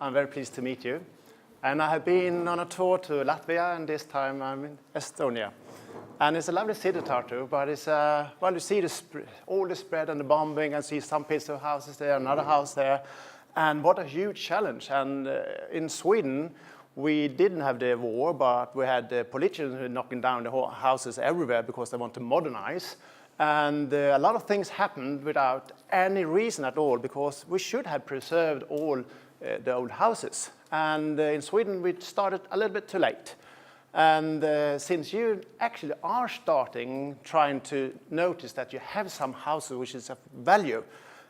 I'm very pleased to meet you. And I have been on a tour to Latvia, and this time I'm in Estonia. And it's a lovely city, Tartu, but it's, well, you see all the spread and the bombing, and see some pieces of houses there, another house there. And what a huge challenge. And in Sweden, we didn't have the war, but we had the politicians knocking down the houses everywhere because they want to modernize. And a lot of things happened without any reason at all, because we should have preserved all the old houses. And in Sweden, we started a little bit too late. And since you actually are trying to notice that you have some houses which is of value,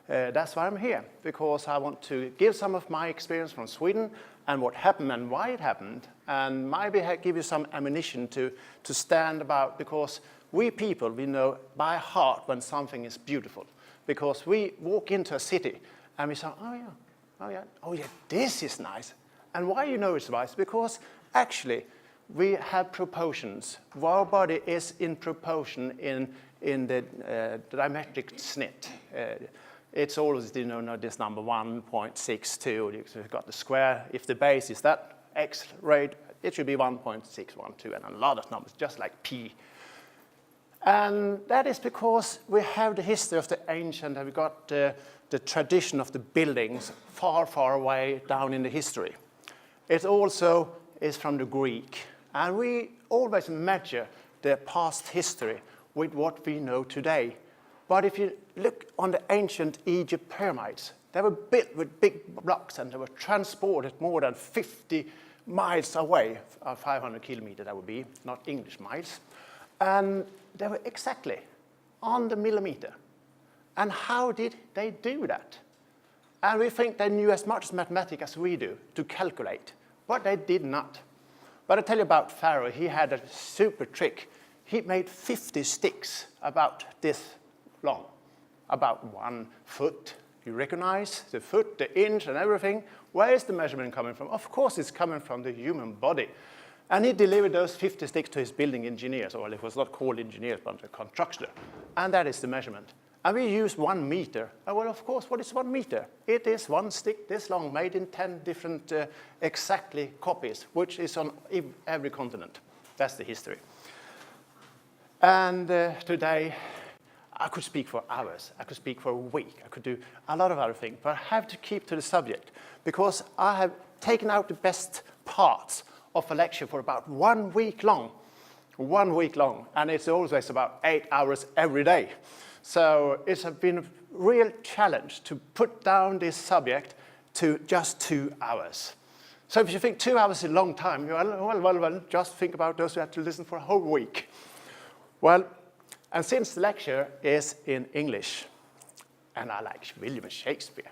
that's why I'm here, because I want to give some of my experience from Sweden and what happened and why it happened, and maybe give you some ammunition to stand about, because we people, we know by heart when something is beautiful, because we walk into a city and we say, oh yeah, this is nice. And why you know it's nice? Because actually we have proportions. Our body is in proportion in the diametric snit. It's always, you know, this number 1.62. You've got the square. If the base is that X rate, it should be 1.612, and a lot of numbers, just like P. And that is because we have the history of the ancient, and we've got the tradition of the buildings far, far away down in the history. It also is from the Greek. And we always measure the past history with what we know today. But if you look on the ancient Egypt pyramids, they were built with big blocks and they were transported more than 50 miles away, 500 kilometers that would be, not English miles. And they were exactly on the millimeter. And how did they do that? And we think they knew as much mathematics as we do to calculate, but they did not. But I tell you about Pharaoh, he had a super trick. He made 50 sticks about this long, about 1 foot. You recognize the foot, the inch, and everything. Where is the measurement coming from? Of course, it's coming from the human body. And he delivered those 50 sticks to his building engineers, or it was not called engineers, but a constructor. And that is the measurement. And we use 1 meter. And well, of course, what is 1 meter? It is 1 stick this long, made in 10 different exactly copies, which is on every continent. That's the history. And today, I could speak for hours. I could speak for a week. I could do a lot of other things. But I have to keep to the subject, because I have taken out the best parts of a lecture for about 1 week long. 1 week long. And it's always about 8 hours every day. So it's been a real challenge to put down this subject to just 2 hours. So if you think 2 hours is a long time, well, just think about those who had to listen for a whole week. Well, and since the lecture is in English, and I like William Shakespeare,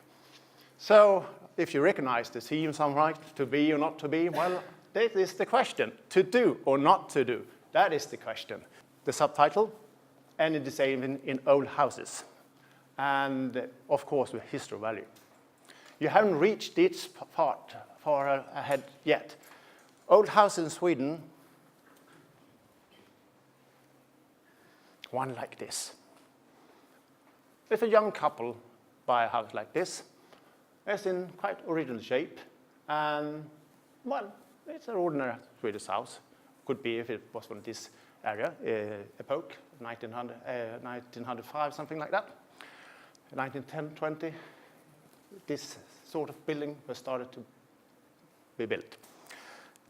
so if you recognize the theme, something like to be or not to be, well, that is the question. To do or not to do, that is the question. The subtitle, Energysavings in Old Houses, and of course with history value. You haven't reached this part far ahead yet. Old houses in Sweden, one like this. If a young couple buy a house like this, it's in quite original shape, and well, it's an ordinary Swedish house. Could be if it was from this area, epoch, 1905, something like that. 1910, 20, this sort of building was started to be built.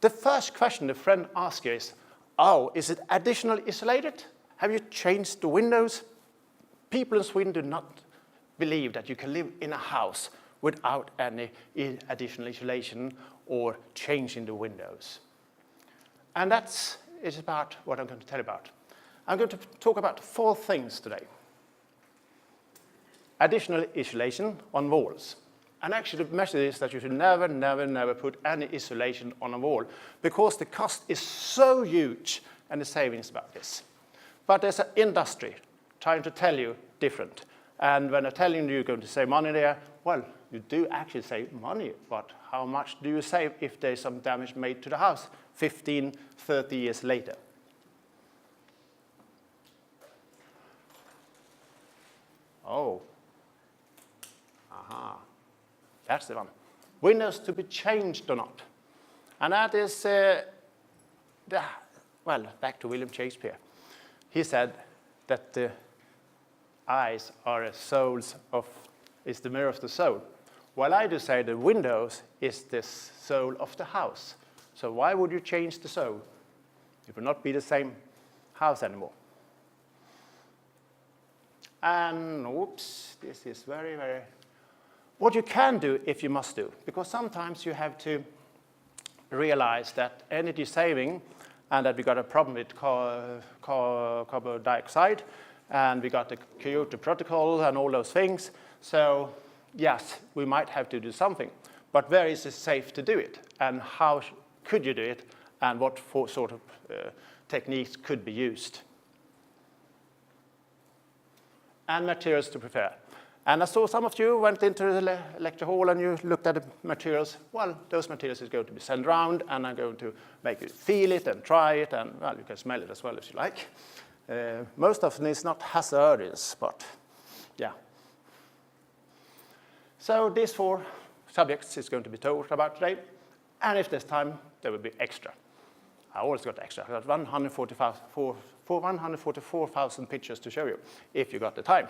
The first question the friend asks you is, oh, is it additionally insulated? Have you changed the windows? People in Sweden do not believe that you can live in a house without any additional insulation or changing the windows. And that's about what I'm going to tell you about. I'm going to talk about 4 things today. Additional insulation on walls. And actually the message is that you should never, never, never put any insulation on a wall, because the cost is so huge and the savings about this. But there's an industry trying to tell you different. And when they're telling you you're going to save money there, well, you do actually save money, but how much do you save if there's some damage made to the house 15, 30 years later? Oh, aha, that's the one. windows to be changed or not. And that is, well, back to William Shakespeare. He said that the eyes are is the mirror of the soul. While I do say the windows is the soul of the house. So why would you change the soul? It will not be the same house anymore. And, oops, this is very, very... What you can do if you must do, because sometimes you have to realize that energy saving and that we got a problem with carbon dioxide and we got the Kyoto Protocol and all those things. So, yes, we might have to do something. But where is it safe to do it? And how could you do it? And what sort of techniques could be used? And materials to prepare. And I saw some of you went into the lecture hall and you looked at the materials. Well, those materials is going to be sent around and I'm going to make you feel it and try it and, well, you can smell it as well if you like. Most of it is not hazardous, but yeah. So these 4 subjects is going to be talked about today. And if there's time, there will be extra. I always got extra. I got 144,000 pictures to show you, if you got the time.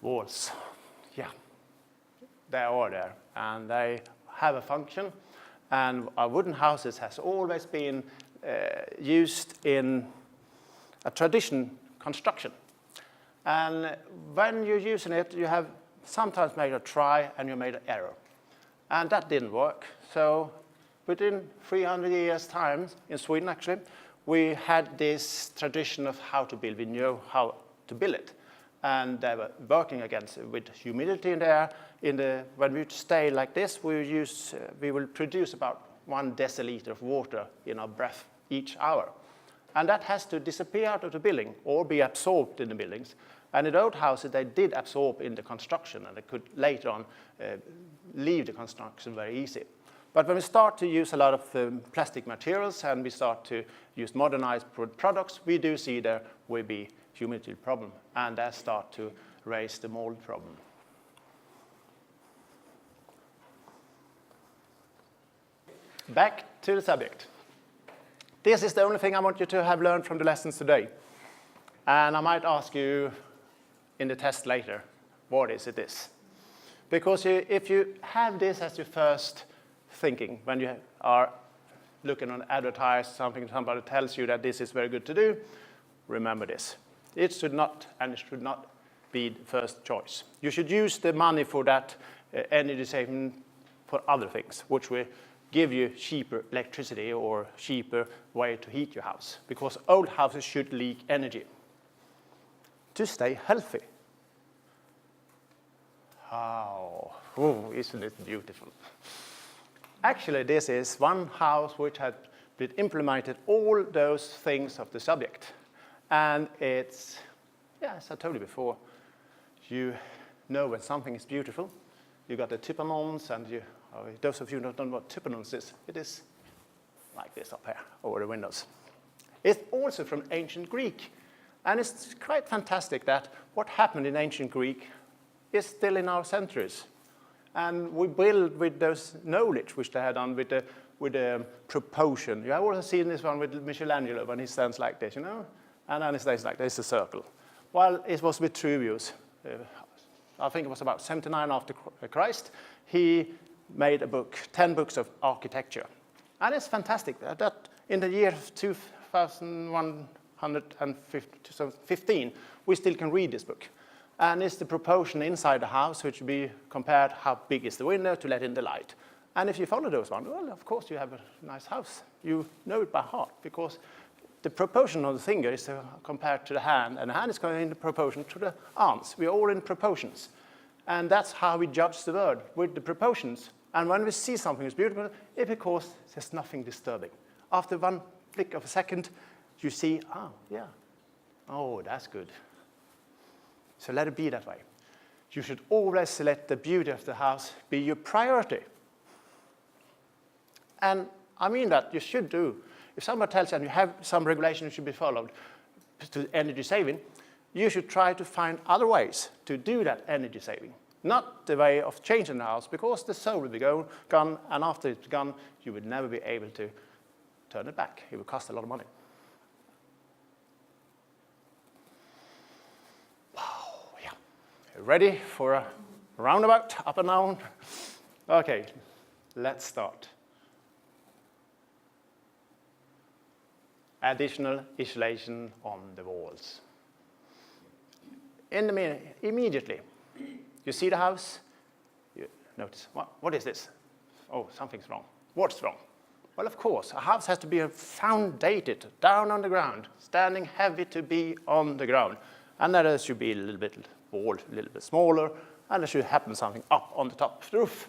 Walls, yeah, they are there, and they have a function. And our wooden houses has always been used in a tradition construction. And when you're using it, you have sometimes made a try and you made an error. And that didn't work. So within 300 years' time, in Sweden actually, we had this tradition of how to build. We knew how to build it. And they were working against with humidity in the air. When we stay like this, we will produce about 1 deciliter of water in our breath each hour. And that has to disappear out of the building or be absorbed in the buildings. And in old houses, they did absorb in the construction, and they could later on leave the construction very easy. But when we start to use a lot of plastic materials and we start to use modernized products, we do see there will be humidity problem, and that start to raise the mold problem. Back to the subject. This is the only thing I want you to have learned from the lessons today. And I might ask you in the test later, what is it is? Because if you have this as your first thinking, when you are looking on advertise something, somebody tells you that this is very good to do, remember this. It should not be the first choice. You should use the money for that energy saving for other things, which will give you cheaper electricity or cheaper way to heat your house, because old houses should leak energy to stay healthy. Oh, isn't it beautiful? Actually, this is one house which had been implemented all those things of the subject. And it's, as I told you before, you know when something is beautiful. You got the typanons, and those of you who don't know what typanons is, it is like this up here over the windows. It's also from ancient Greek. And it's quite fantastic that what happened in ancient Greek is still in our centuries. And we build with those knowledge which they had done with the proportion. You have also seen this one with Michelangelo when he stands like this, you know? And then he stays like this, a circle. Well, it was with Vitruvius. I think it was about 79 after Christ. He made a book, 10 books of architecture. And it's fantastic that in the year 2115, we still can read this book. And it's the proportion inside the house, which will be compared how big is the window to let in the light. And if you follow those ones, well, of course you have a nice house. You know it by heart, because the proportion of the finger is compared to the hand, and the hand is going in proportion to the arms. We are all in proportions. And that's how we judge the world, with the proportions. And when we see something is beautiful, it's because there's nothing disturbing. After one flick of a second, you see, oh, that's good. So let it be that way. You should always let the beauty of the house be your priority. And I mean that you should do. If somebody tells you and you have some regulation should be followed to energy saving, you should try to find other ways to do that energy saving. Not the way of changing the house, because the soul will be gone, and after it's gone, you would never be able to turn it back. It would cost a lot of money. Wow, yeah. Ready for a roundabout, up and down? Okay, let's start. Additional insulation on the walls. Immediately, you see the house, you notice, what is this? Oh, something's wrong. What's wrong? Well, of course, a house has to be foundated down on the ground, standing heavy to be on the ground. And there should be a little bit wall, a little bit smaller, and there should happen something up on the top of the roof.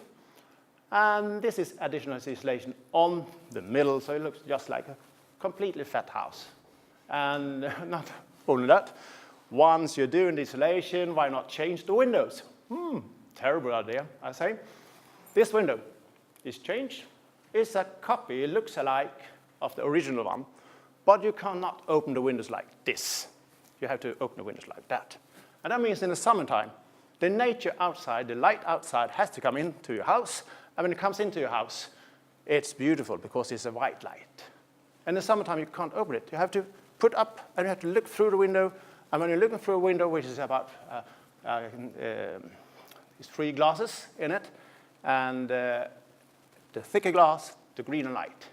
And this is additional insulation on the middle, so it looks just like a completely fat house. And not only that, once you're doing the insulation, why not change the windows? Terrible idea, I say. This window is changed. It's a copy, it looks alike of the original one, but you cannot open the windows like this. You have to open the windows like that. And that means in the summertime, the nature outside, the light outside has to come into your house, and when it comes into your house, it's beautiful because it's a white light. In the summertime, you can't open it. You have to put up, and you have to look through the window, and when you're looking through a window, which is about these 3 glasses in it, and the thicker glass, the greener light.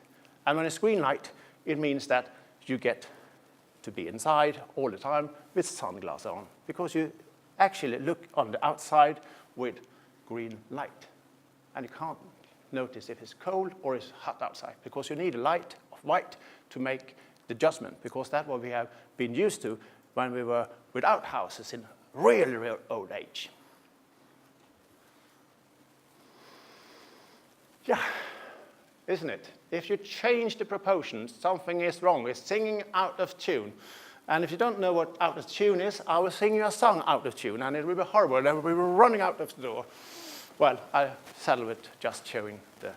And when it's green light, it means that you get to be inside all the time with sunglasses on, because you actually look on the outside with green light. And you can't notice if it's cold or it's hot outside, because you need a light of white to make the adjustment, because that's what we have been used to when we were without houses in really, real old age. Yeah, isn't it? If you change the proportions, something is wrong. It's singing out of tune. And if you don't know what out of tune is, I will sing you a song out of tune, and it will be horrible, and we will be running out of the door. Well, I settle with just showing the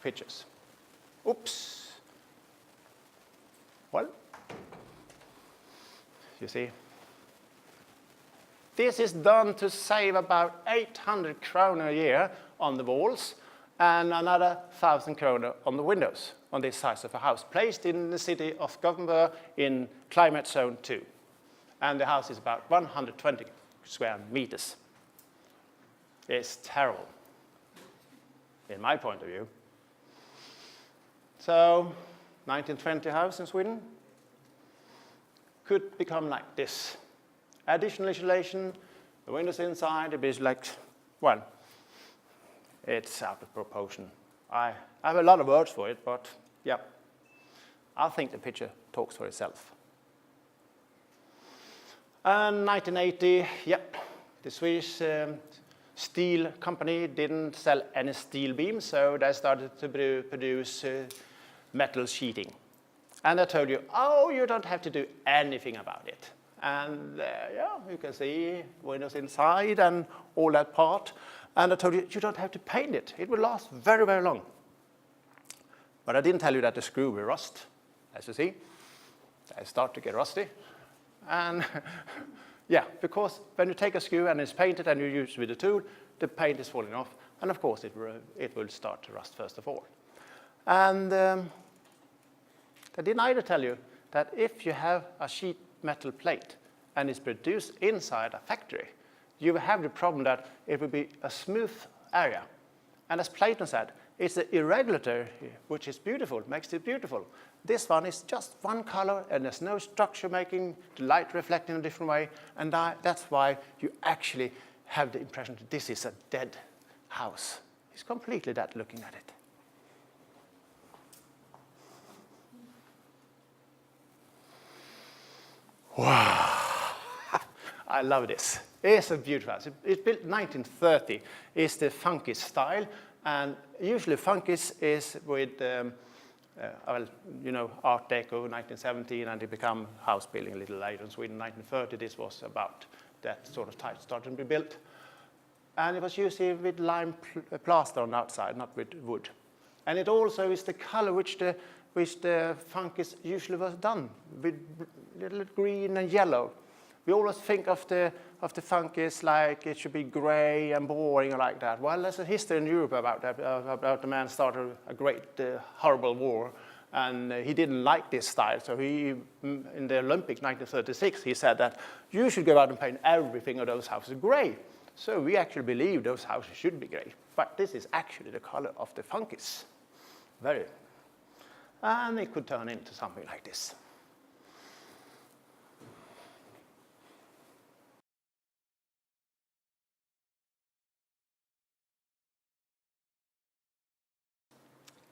pictures. Oops. Well, you see, this is done to save about 800 kroner a year on the walls, and another 1,000 kroner on the windows on this size of a house, placed in the city of Gothenburg in climate zone 2. And the house is about 120 square meters. It's terrible, in my point of view. So, 1920 house in Sweden could become like this. Additional insulation, the windows inside, it is like, well, it's out of proportion. I have a lot of words for it, but yeah, I think the picture talks for itself. And 1980, yep, the Swedish steel company didn't sell any steel beams, so they started to produce metal sheeting. And I told you, oh, you don't have to do anything about it. And yeah, you can see windows inside and all that part. And I told you, you don't have to paint it. It will last very, very long. But I didn't tell you that the screw will rust. As you see, they start to get rusty. And yeah, because when you take a screw and it's painted and you use it with a tool, the paint is falling off. And of course, it will start to rust first of all. And I didn't either tell you that if you have a sheet metal plate and it's produced inside a factory, you will have the problem that it will be a smooth area. And as Plato said, it's the irregularity which is beautiful, makes it beautiful. This one is just one color and there's no structure making the light reflect in a different way. And that's why you actually have the impression that this is a dead house. It's completely dead looking at it. Wow. I love this. It's a beautiful house. It's built in 1930. It's the funky style. And usually funky is with, well, you know, Art Deco, 1917, and it became house building a little later in Sweden. 1930, this was about that sort of type starting to be built. And it was usually with lime plaster on the outside, not with wood. And it also is the color which the funkies usually was done, with little green and yellow. We always think of the funkies like it should be gray and boring or like that. Well, there's a history in Europe about that, about the man started a great, horrible war, and he didn't like this style. So he, in the Olympics 1936, he said that you should go out and paint everything of those houses gray. So we actually believe those houses should be gray. But this is actually the color of the funkies. And it could turn into something like this.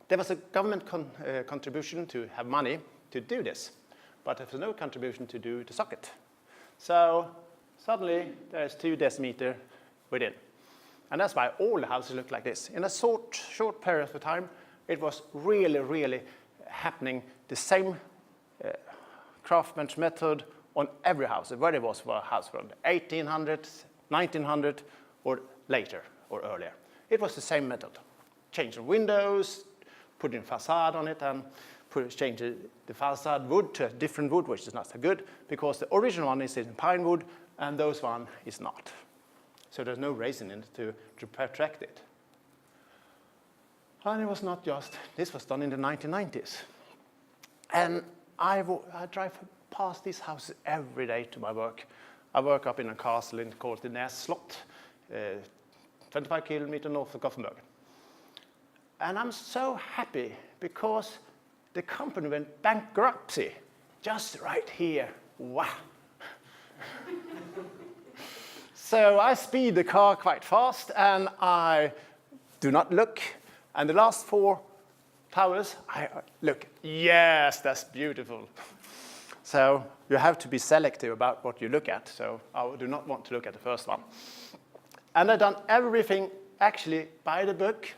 There was a government contribution to have money to do this, but there was no contribution to do the socket. So suddenly there's 2 decimeters within. And that's why all the houses look like this. In a short period of time, it was really, really happening the same craftsmanship method on every house, whether it was for a house from the 1800s, 1900, or later or earlier. It was the same method. Change the windows, put in facade on it, and change the facade wood to a different wood, which is not so good, because the original one is in pine wood, and those one is not. So there's no reason in it to protect it. And it was not just, this was done in the 1990s. And I drive past these houses every day to my work. I work up in a castle called the Næs Slott, 25 kilometers north of Gothenburg. And I'm so happy because the company went bankruptcy just right here. Wow. So I speed the car quite fast and I do not look. And the last 4 towers, I look, yes, that's beautiful. So you have to be selective about what you look at. So I do not want to look at the first one. And I've done everything actually by the book.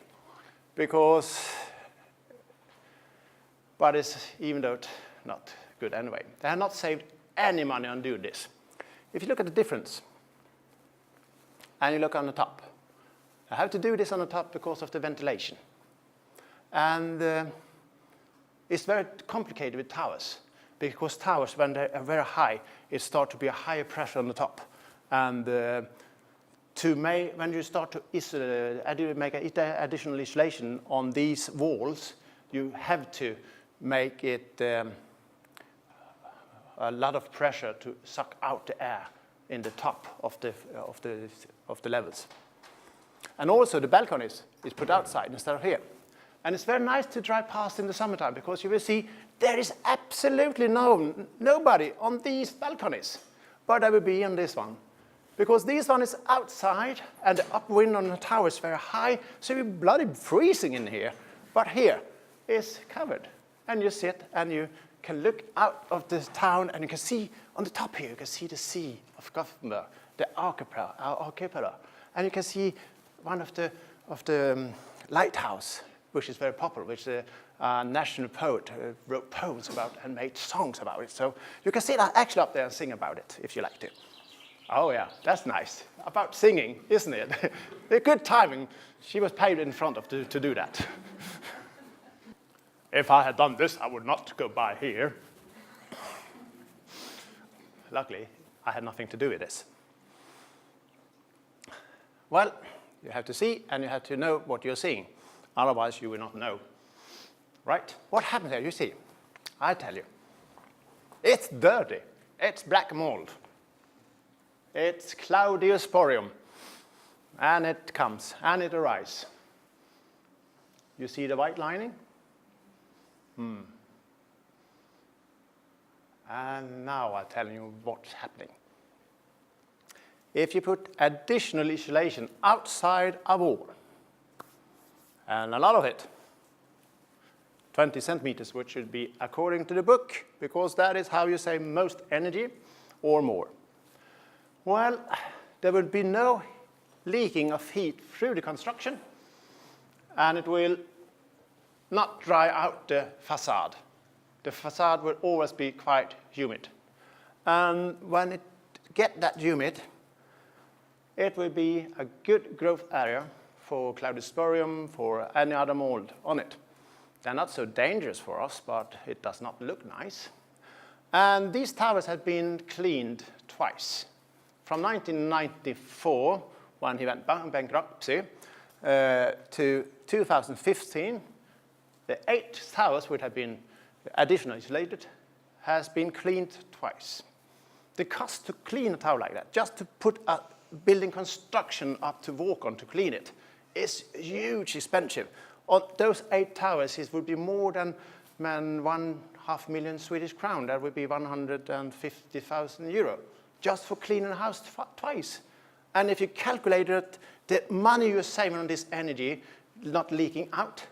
But it's even though it's not good anyway. They have not saved any money on doing this. If you look at the difference, and you look on the top, I have to do this on the top because of the ventilation. And it's very complicated with towers, because towers, when they are very high, it starts to be a higher pressure on the top. And when you start to make additional insulation on these walls, you have to make it a lot of pressure to suck out the air in the top of the levels. And also the balconies is put outside instead of here. And it's very nice to drive past in the summertime because you will see there is absolutely nobody on these balconies, but there will be on this one. Because this one is outside and the upwind on the tower is very high, so you're bloody freezing in here. But here is covered. And you sit and you can look out of the town and you can see on the top here, you can see the sea of Gothenburg, the archipelago. And you can see one of the lighthouse, which is very popular, which the national poet wrote poems about and made songs about it. So you can sit actually up there and sing about it if you like to. Oh yeah, that's nice. About singing, isn't it? A good timing. She was paid in front of to do that. If I had done this, I would not go by here. Luckily, I had nothing to do with this. Well, you have to see and you have to know what you're seeing. Otherwise, you will not know. Right? What happened here? You see, I tell you. It's dirty. It's black mold. It's Claudiosporium. And it comes, and it arises. You see the white lining? And now I'll tell you what's happening. If you put additional insulation outside a wall, and a lot of it, 20 centimeters, which should be according to the book, because that is how you save most energy or more. Well, there will be no leaking of heat through the construction, and it will not dry out the facade. The facade will always be quite humid. And when it gets that humid, it will be a good growth area for Claudiosporium, for any other mold on it. They're not so dangerous for us, but it does not look nice. And these towers have been cleaned twice. From 1994, when he went bankruptcy, to 2015, the 8 towers which have been additionally isolated has been cleaned twice. The cost to clean a tower like that, just to put a building construction up to walk on to clean it, is huge expensive. On those 8 towers, it would be more than 1.5 million Swedish crown. That would be 150,000 euro, just for cleaning a house twice. And if you calculate it, the money you're saving on this energy not leaking out,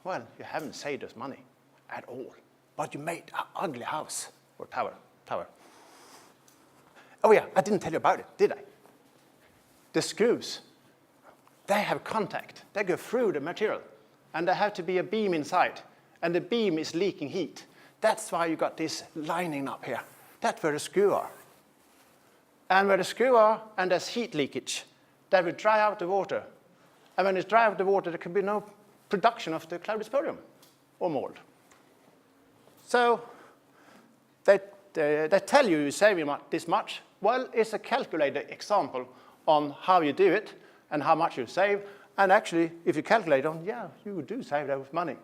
well, you haven't saved us money at all. But you made an ugly house or tower. Oh yeah, I didn't tell you about it, did I? The screws, they have contact. They go through the material, and there have to be a beam inside, and the beam is leaking heat. That's why you got this lining up here. That's where the screw are. And where the screw are, and there's heat leakage, that will dry out the water. And when it's dry out the water, there can be no production of the cloudy sporium or mold. So they tell you you're saving this much. Well, it's a calculated example on how you do it and how much you save. And actually, if you calculate on, yeah, you do save that money.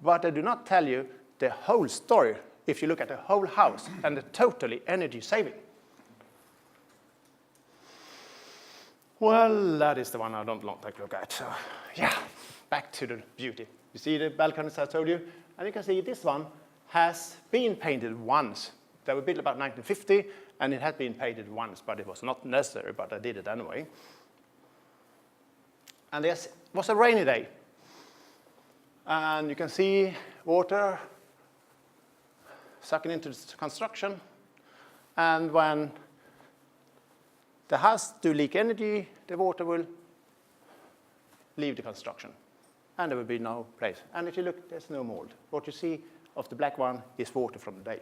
But they do not tell you the whole story if you look at the whole house and the totally energy saving. Well, that is the one I don't like to look at. So, yeah, back to the beauty. You see the balconies I told you? And you can see this one has been painted once. They were built about 1950, and it had been painted once, but it was not necessary, but I did it anyway. And this was a rainy day. And you can see water sucking into the construction. And when the house do leak energy, the water will leave the construction. And there will be no place. And if you look, there's no mold. What you see of the black one is water from the day.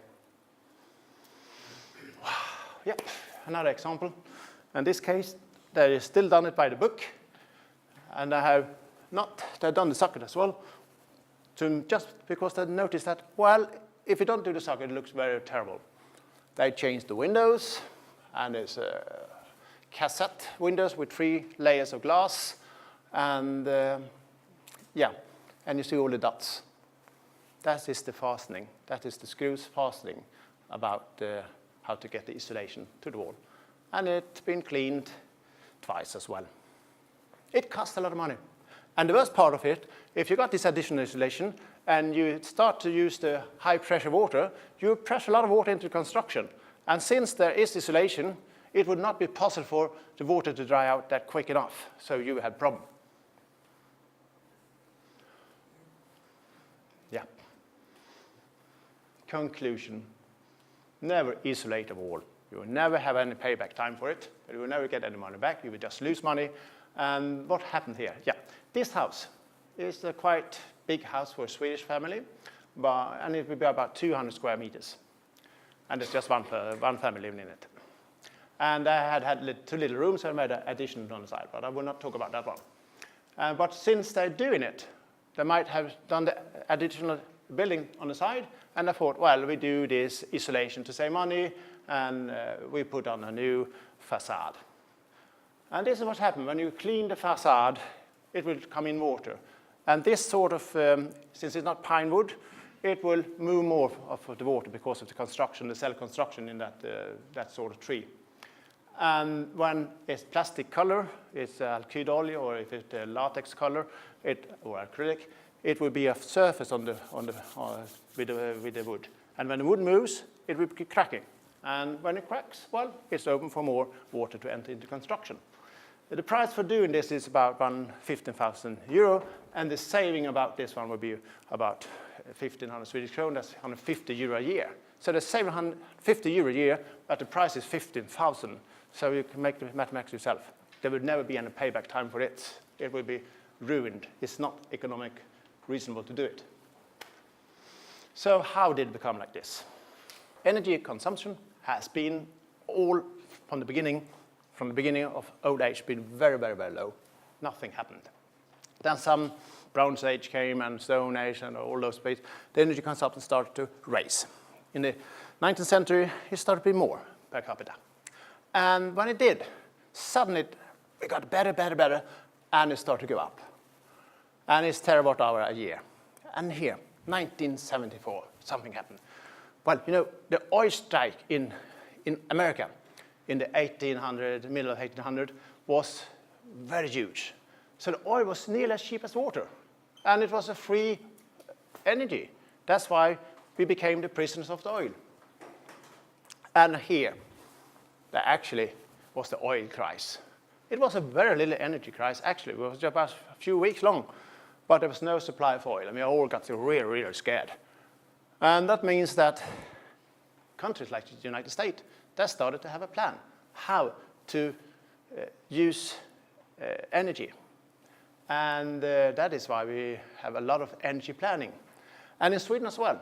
Yep, another example. In this case, they still done it by the book. And they've done the socket as well, just because they noticed that, well, if you don't do the socket, it looks very terrible. They changed the windows, and it's cassette windows with 3 layers of glass, and yeah, and you see all the dots. That is the fastening. That is the screws fastening about how to get the insulation to the wall. And it's been cleaned twice as well. It costs a lot of money. And the worst part of it, if you got this additional insulation and you start to use the high pressure water, you press a lot of water into construction. And since there is insulation, it would not be possible for the water to dry out that quick enough. So you had a problem. Yeah. Conclusion. Never isolate a wall. You will never have any payback time for it. You will never get any money back. You will just lose money. And what happened here? Yeah, this house is a quite big house for a Swedish family, and it will be about 200 square meters. And it's just one family living in it. And I had 2 little rooms, so I made an addition on the side, but I will not talk about that one. But since they're doing it, they might have done the additional building on the side, and I thought, well, we do this isolation to save money, and we put on a new facade. And this is what happened. When you clean the facade, it will come in water. And this sort of, since it's not pine wood, it will move more of the water because of the construction, the cell construction in that sort of tree. And when it's plastic color, it's alkyd oil, or if it's a latex color, or acrylic, it will be a surface with the wood. And when the wood moves, it will be cracking. And when it cracks, well, it's open for more water to enter into construction. The price for doing this is about 15,000 euro, and the saving about this one will be about 1,500 Swedish krona. That's 150 euro a year. So they save 150 euro a year, but the price is 15,000. So you can make the mathematics yourself. There will never be any payback time for it. It will be ruined. It's not economic reasonable to do it. So how did it become like this? Energy consumption has been all from the beginning of old age, been very, very, very low. Nothing happened. Then some Bronze Age came and Stone Age and all those places. The energy consumption started to rise. In the 19th century, it started to be more. per capita. And when it did, suddenly it got better, and it started to go up. And it's terawatt hour a year. And here, 1974, something happened. Well, you know, the oil strike in America in the middle of 1800 was very huge. So the oil was nearly as cheap as water. And it was a free energy. That's why we became the prisoners of the oil. And here, there actually was the oil crisis. It was a very little energy crisis, actually. It was just about a few weeks long, but there was no supply of oil, and we all got really scared. And that means that countries like the United States, they started to have a plan how to use energy. And that is why we have a lot of energy planning. And in Sweden as well,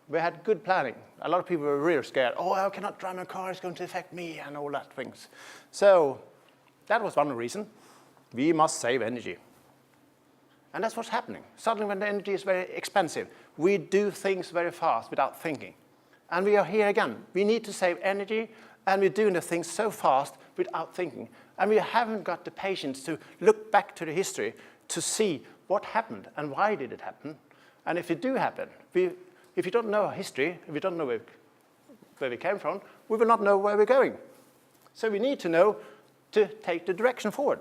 we had good planning. A lot of people were really scared. Oh, I cannot drive my car, it's going to affect me, and all that things. So that was one reason. We must save energy. And that's what's happening. Suddenly when the energy is very expensive, we do things very fast without thinking. And we are here again. We need to save energy, and we're doing the things so fast without thinking. And we haven't got the patience to look back to the history to see what happened and why did it happen. And if it do happen, if you don't know our history, if you don't know where we came from, we will not know where we're going. So we need to know to take the direction forward.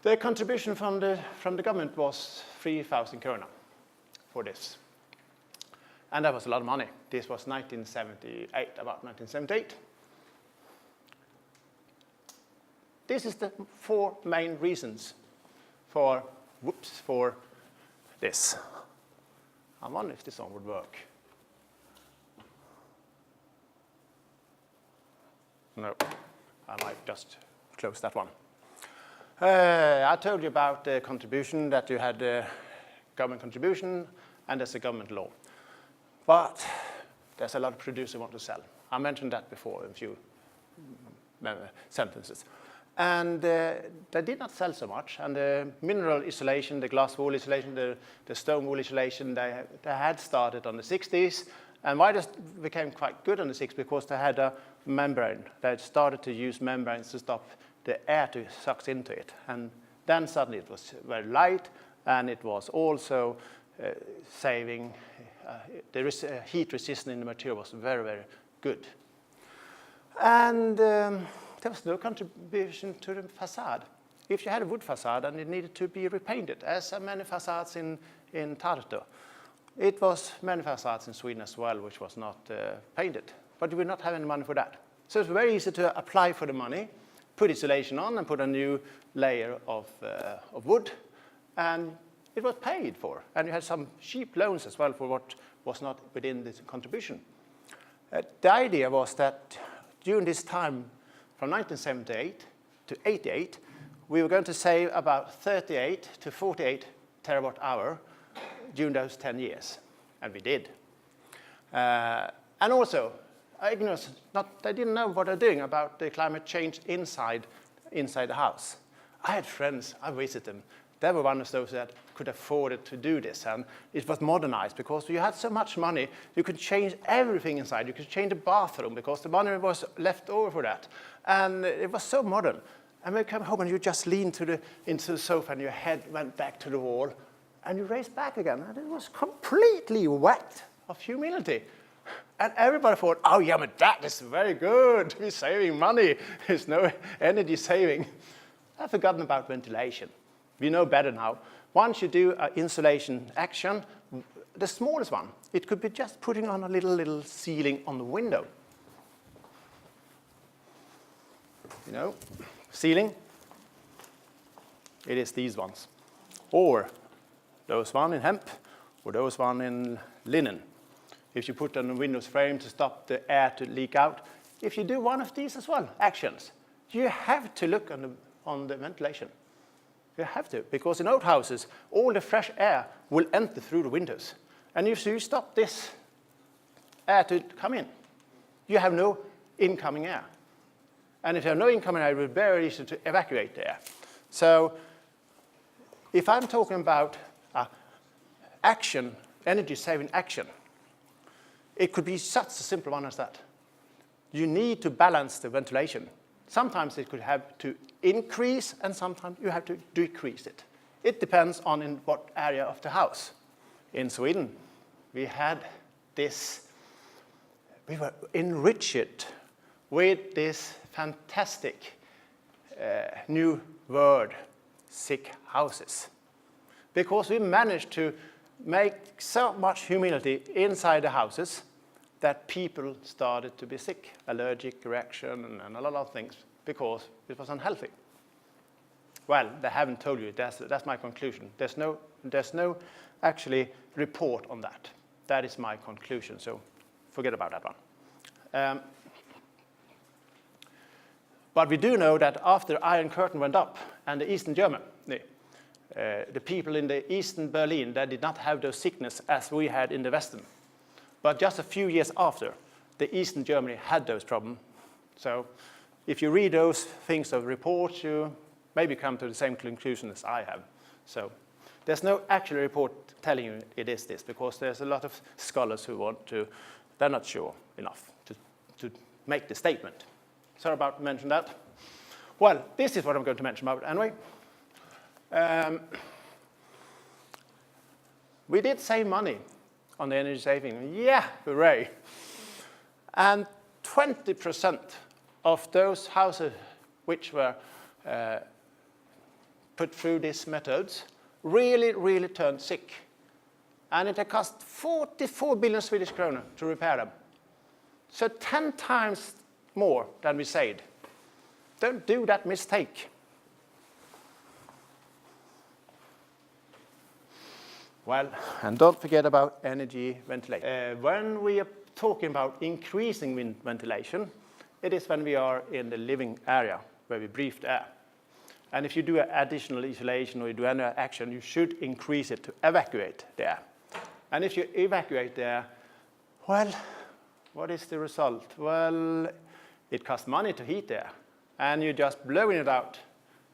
The contribution from the government was 3,000 krona for this. And that was a lot of money. This was 1978, about 1978. This is the 4 main reasons for this. I wonder if this one would work. No, I might just close that one. I told you about the contribution, that you had the government contribution, and there's a government law. But there's a lot of producers who want to sell. I mentioned that before in a few sentences. And they did not sell so much. And the mineral insulation, the glass wool insulation, the stone wool insulation, they had started on the 60s. And why this became quite good on the 60s? Because they had a membrane. They had started to use membranes to stop the air to suck into it. And then suddenly it was very light, and it was also saving, the heat resistance in the material was very, very good. And there was no contribution to the facade. If you had a wood facade and it needed to be repainted, as many facades in Tartu, it was many facades in Sweden as well, which was not painted. But you would not have any money for that. So it's very easy to apply for the money, put insulation on, and put a new layer of wood, and it was paid for. And you had some cheap loans as well for what was not within this contribution. The idea was that during this time, from 1978 to 88, we were going to save about 38 to 48 terawatt hour during those 10 years, and we did. And also, ignorance, they didn't know what they're doing about the climate change inside the house. I had friends, I visited them. They were one of those that could afford it to do this, and it was modernized because you had so much money, you could change everything inside. You could change the bathroom because the money was left over for that. And it was so modern. And when you come home and you just leaned into the sofa and your head went back to the wall, and you raised back again, and it was completely wet of humidity. And everybody thought, oh yeah, but that is very good. We're saving money. There's no energy saving. I've forgotten about ventilation. We know better now. Once you do an insulation action, the smallest one, it could be just putting on a little ceiling on the window. You know, ceiling, it is these ones. Or those one in hemp, or those one in linen. If you put on a windows frame to stop the air to leak out, if you do one of these as well, actions, you have to look on the ventilation. You have to, because in old houses, all the fresh air will enter through the windows. And if you stop this air to come in, you have no incoming air. And if you have no incoming air, it will be very easy to evacuate the air. So if I'm talking about action, energy-saving action, it could be such a simple one as that. you need to balance the ventilation. Sometimes it could have to increase, and sometimes you have to decrease it. It depends on in what area of the house. In Sweden, we had this, we were enriched with this fantastic new word, SRIK houses. Because we managed to make so much humidity inside the houses that people started to be sick, allergic reaction, and a lot of things, because it was unhealthy. Well, they haven't told you. That's my conclusion. There's no actually report on that. That is my conclusion. So forget about that one. But we do know that after Iron Curtain went up and the Eastern Germany, the people in the Eastern Berlin, they did not have those sickness as we had in the Western. But just a few years after, the Eastern Germany had those problems. So if you read those things of reports, you maybe come to the same conclusion as I have. So there's no actual report telling you it is this, because there's a lot of scholars who want to, they're not sure enough to make the statement. Sorry about mentioning that. Well, this is what I'm going to mention about anyway. We did save money on the energy saving. Yeah, hooray. And 20% of those houses which were put through these methods really turned sick. And it had cost 44 billion Swedish kronor to repair them. So 10 times more than we saved. Don't do that mistake. Well, and don't forget about energy ventilation. When we are talking about increasing ventilation, it is when we are in the living area where we breathe the air. And if you do additional insulation or you do any action, you should increase it to evacuate the air. And if you evacuate the air, well, what is the result? Well, it costs money to heat the air, and you're just blowing it out.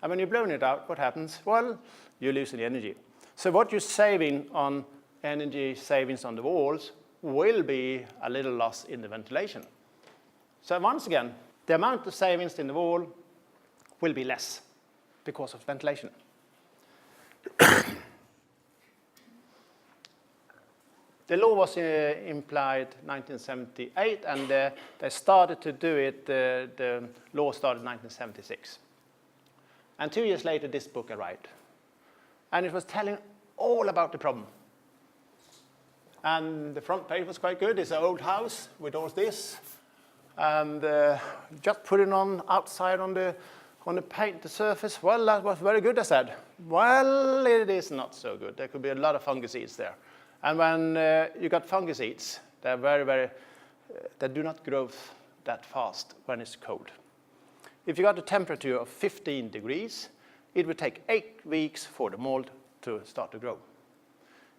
And when you're blowing it out, what happens? Well, you're losing the energy. So what you're saving on energy savings on the walls will be a little loss in the ventilation. So once again, the amount of savings in the wall will be less because of ventilation. The law was implied 1978, and they started to do it, the law started in 1976. And 2 years later, this book arrived. And it was telling all about the problem. And the front page was quite good. It's an old house with all this. And just put it on outside on the paint, the surface. Well, that was very good, I said. Well, it is not so good. There could be a lot of fungicides there. And when you got fungicides, they're they do not grow that fast when it's cold. If you got a temperature of 15 degrees, it would take 8 weeks for the mold to start to grow.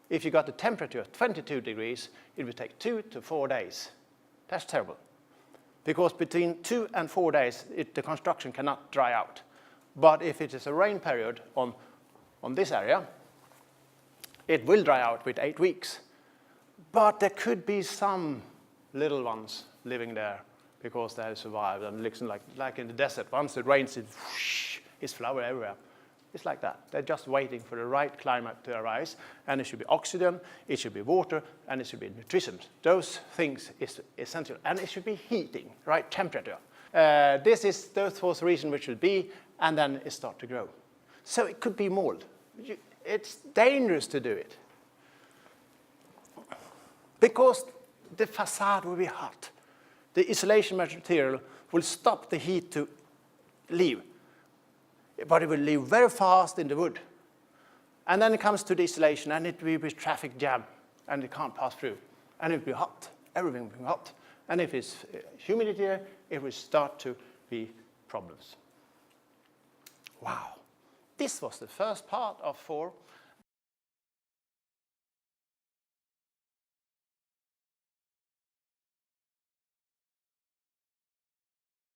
If you got a temperature of 22 degrees, it would take 2 to 4 days. That's terrible. Because between 2 and 4 days, the construction cannot dry out. But if it is a rain period on this area, it will dry out with 8 weeks. But there could be some little ones living there because they have survived. And it looks like in the desert, once it rains, it's flower everywhere. It's like that. They're just waiting for the right climate to arise. And it should be oxygen, it should be water, and it should be nutrition. Those things is essential. And it should be heating, right temperature. Those was the reason which should be, and then it starts to grow. So it could be mold. It's dangerous to do it. Because the facade will be hot. The insulation material will stop the heat to leave. But it will leave very fast in the wood. And then it comes to the insulation, and it will be traffic jam, and it can't pass through. And it will be hot. Everything will be hot. And if it's humidity, it will start to be problems. Wow. This was the first part of 4.